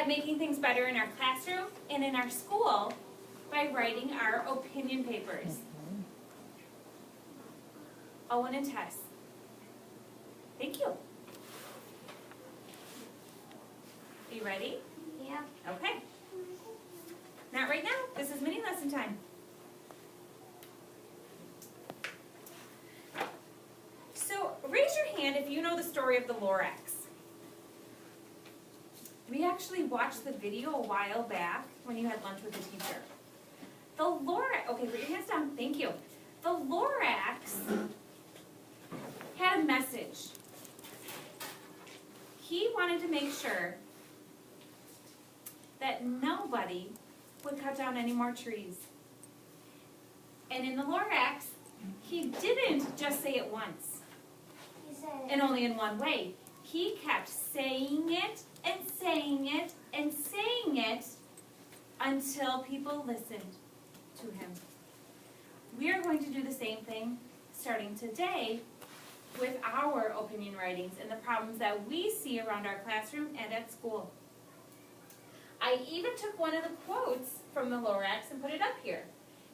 making things better in our classroom and in our school by writing our opinion papers. Owen and Tess. Thank you. Are you ready? Yeah. Okay. Not right now. This is mini lesson time. So raise your hand if you know the story of the Lorax. We actually watched the video a while back when you had lunch with the teacher. The Lorax, okay, put your hands down, thank you. The Lorax had a message. He wanted to make sure that nobody would cut down any more trees. And in the Lorax, he didn't just say it once, and only in one way. He kept saying it and saying it and saying it until people listened to him. We are going to do the same thing starting today with our opinion writings and the problems that we see around our classroom and at school. I even took one of the quotes from the Lorax and put it up here.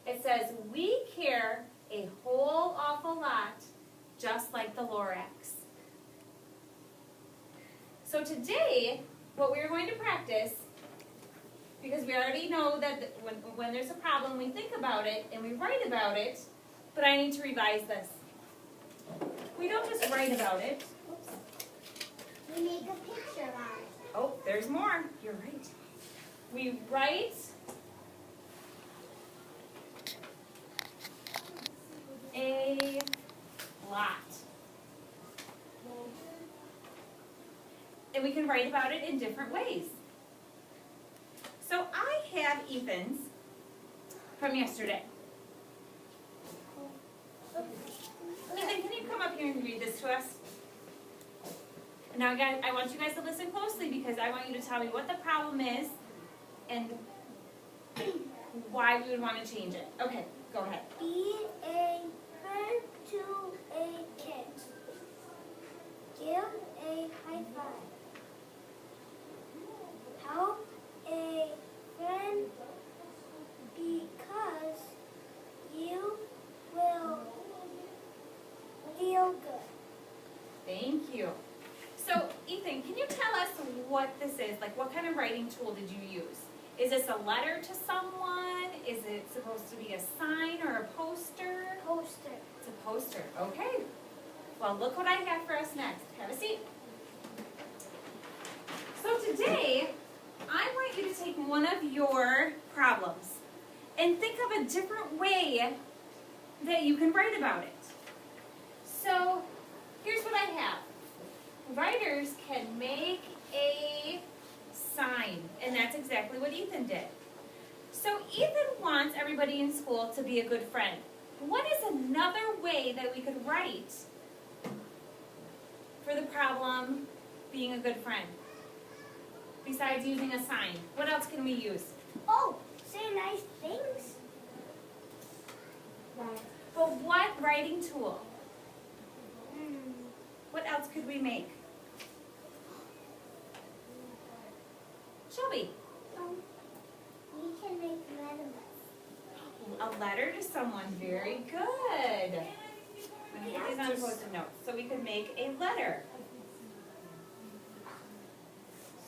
It says, "We care a whole awful lot, just like the Lorax." So today, what we're going to practice, because we already know that when there's a problem, we think about it and we write about it, but I need to revise this. We don't just write about it. Oops. We make a picture on it. Oh, there's more. You're right. We write a lot. And we can write about it in different ways. So I have Ethan's from yesterday. Ethan, can you come up here and read this to us? And now, guys, I want you guys to listen closely because I want you to tell me what the problem is and why we would want to change it. Okay, go ahead. Be a friend to a kid. Give a high five. Help a friend because you will feel good. Thank you. So, Ethan, can you tell us what this is? Like, what kind of writing tool did you use? Is this a letter to someone? Is it supposed to be a sign or a poster? Poster. It's a poster. Okay. Well, look what I have for us next. Have a seat. So today, I want you to take one of your problems and think of a different way that you can write about it. So, here's what I have. Writers can make a sign, and that's exactly what Ethan did. So Ethan wants everybody in school to be a good friend. What is another way that we could write for the problem being a good friend? Besides using a sign, what else can we use? Oh, say nice things. But what writing tool? What else could we make? Shelby. We can make letters. A letter to someone. Very good. I'm going to put these on post-it notes. So we could make a letter.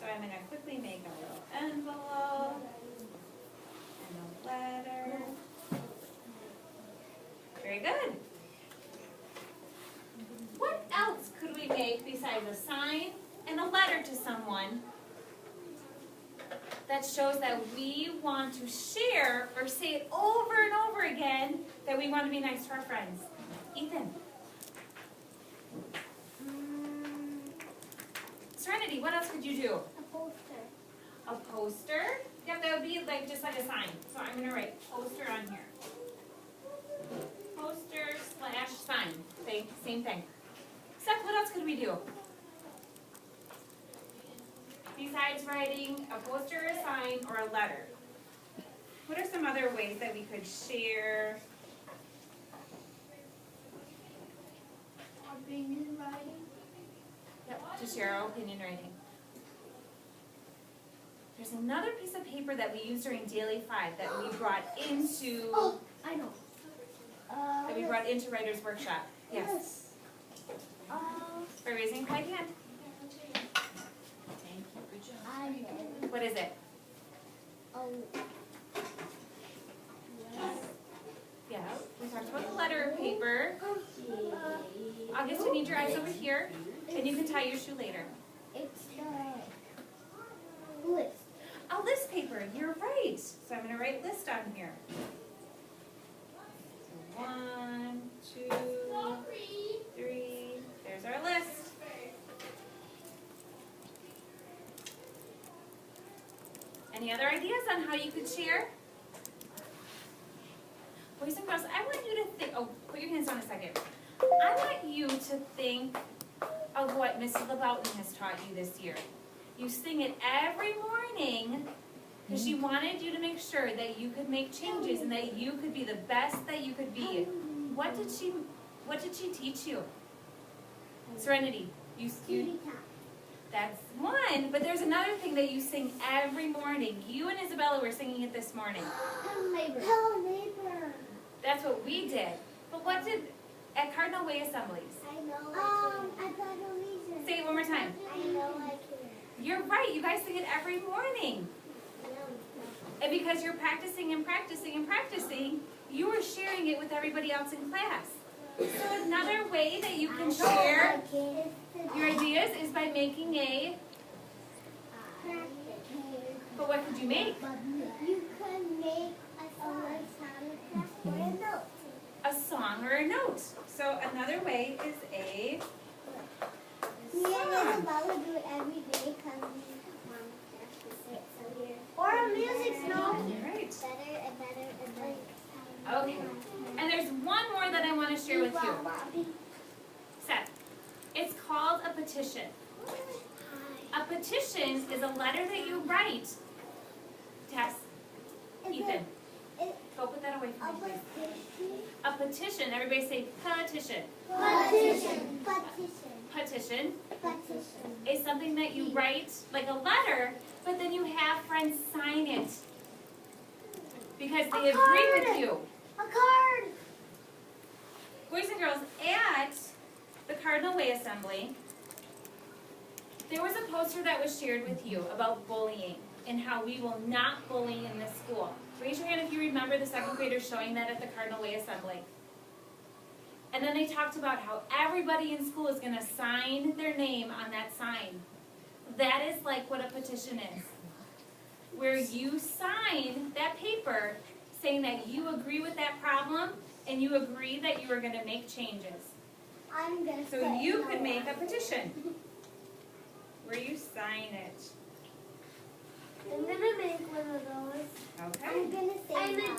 So I'm going to quickly make a little envelope and a letter. Very good. What else could we make besides a sign and a letter to someone that shows that we want to share or say it over and over again that we want to be nice to our friends? Ethan. Serenity, what else could you do? A poster. A poster? Yeah, that would be like just like a sign. So I'm going to write poster on here. Poster / sign. Same thing. Seth, what else could we do? Besides writing a poster, a sign, or a letter. What are some other ways that we could share? Opinion writing. Yep, to share our opinion writing. there's another piece of paper that we used during Daily 5 that we brought into I know. Writer's Workshop. Yes. By raising your right hand. I know. What is it? Yeah, we talked about the letter paper. August, you need your eyes over here, and you can tie your shoe later. It's the list. A list paper, you're right. So I'm going to write list on here. 1, 2, 3. There's our list. Any other ideas on how you could share? Boys and girls, I want you to think, oh, put your hands on a second. I want you to think of what Mrs. LeBoughton has taught you this year. You sing it every morning because she wanted you to make sure that you could make changes and that you could be the best that you could be. What did she teach you? Serenity. That's one, but there's another thing that you sing every morning. You and Isabella were singing it this morning. Hello, neighbor. That's what we did. But what did, at Cardinal Way Assemblies? I know I can. Say it one more time. I know I can. You're right, you guys sing it every morning. And because you're practicing and practicing and practicing, you are sharing it with everybody else in class. So another way that you can share your ideas is by making a, but what could you make? You could make a song or a note. A song or a note. So another way is a Me and Isabella do it every day because Mom practices it so here. Or a music note. Right. Better and better and better. Okay. And there's one more that I want to share with you. Seth. It's called a petition. A petition is a letter that you write. Tess, Ethan, go put that away from me, please. A petition. Everybody say petition. Petition. Petition Petition. is something that you write like a letter, but then you have friends sign it because they agree with you. A card. Boys and girls, at the Cardinal Way Assembly, there was a poster that was shared with you about bullying and how we will not bully in this school. Raise your hand if you remember the second graders showing that at the Cardinal Way Assembly. And then they talked about how everybody in school is going to sign their name on that sign. That is like what a petition is, where you sign that paper saying that you agree with that problem and you agree that you are going to make changes. So you could make a petition where you sign it. I'm going to make one of those. Okay. I'm going to say no.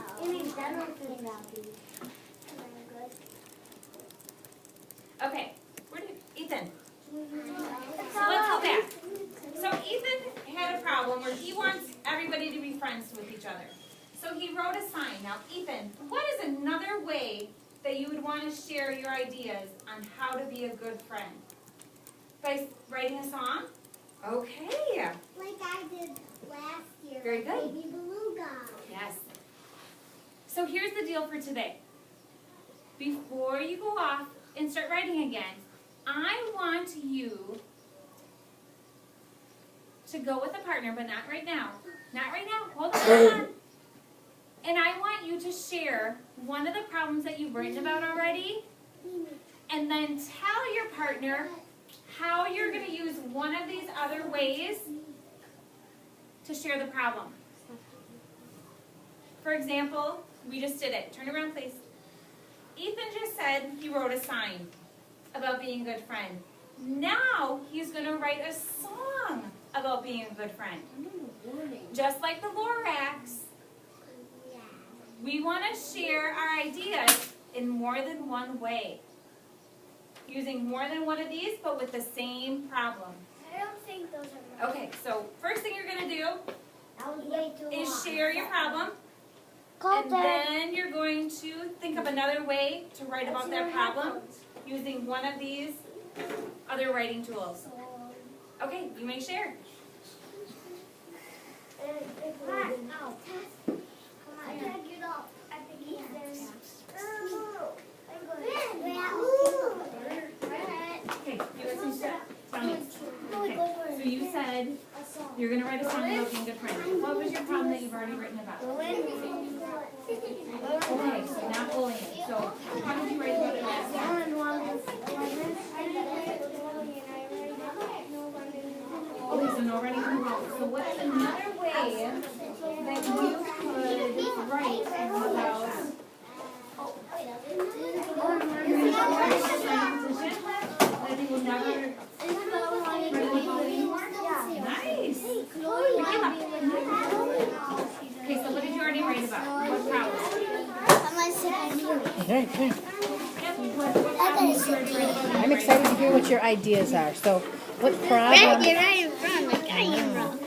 Okay. Where did Ethan? So let's go back. So Ethan had a problem where he wants everybody to be friends with each other. So he wrote a sign. Now, Ethan, what is another way that you would want to share your ideas on how to be a good friend? By writing a song? Okay. Like I did last year. Very good. Baby Beluga. Yes. So here's the deal for today. Before you go off and start writing again, I want you to go with a partner, but not right now. Not right now. Hold on. And I want you to share one of the problems that you've written about already, and then tell your partner how you're going to use one of these other ways to share the problem. For example, we just did it. Turn around, please. Ethan just said he wrote a sign about being a good friend. Now he's going to write a song about being a good friend. Just like the Lorax, we want to share our ideas in more than one way. Using more than one of these, but with the same problem. I don't think those are right. Okay, so first thing you're going to do That was way too is long. share your problem. And then you're going to think of another way to write about that problem using one of these other writing tools. Okay, you may share. I can't get up. I think he's there. Okay, you guys can start. Tell me. Okay, so you said you're going to write a song about being good friends. What was your problem that you've already written about? Okay, so not bullying. So how did you write about it last time? Okay, so no running from home. So what's another way that you could write about that you will never run with bullying anymore? Nice. Okay, so what did you already write about? What problem? Okay, okay. Yep, what problem did you already write about? I'm excited to hear what your ideas are. So, what problem? Right in front, like I am wrong.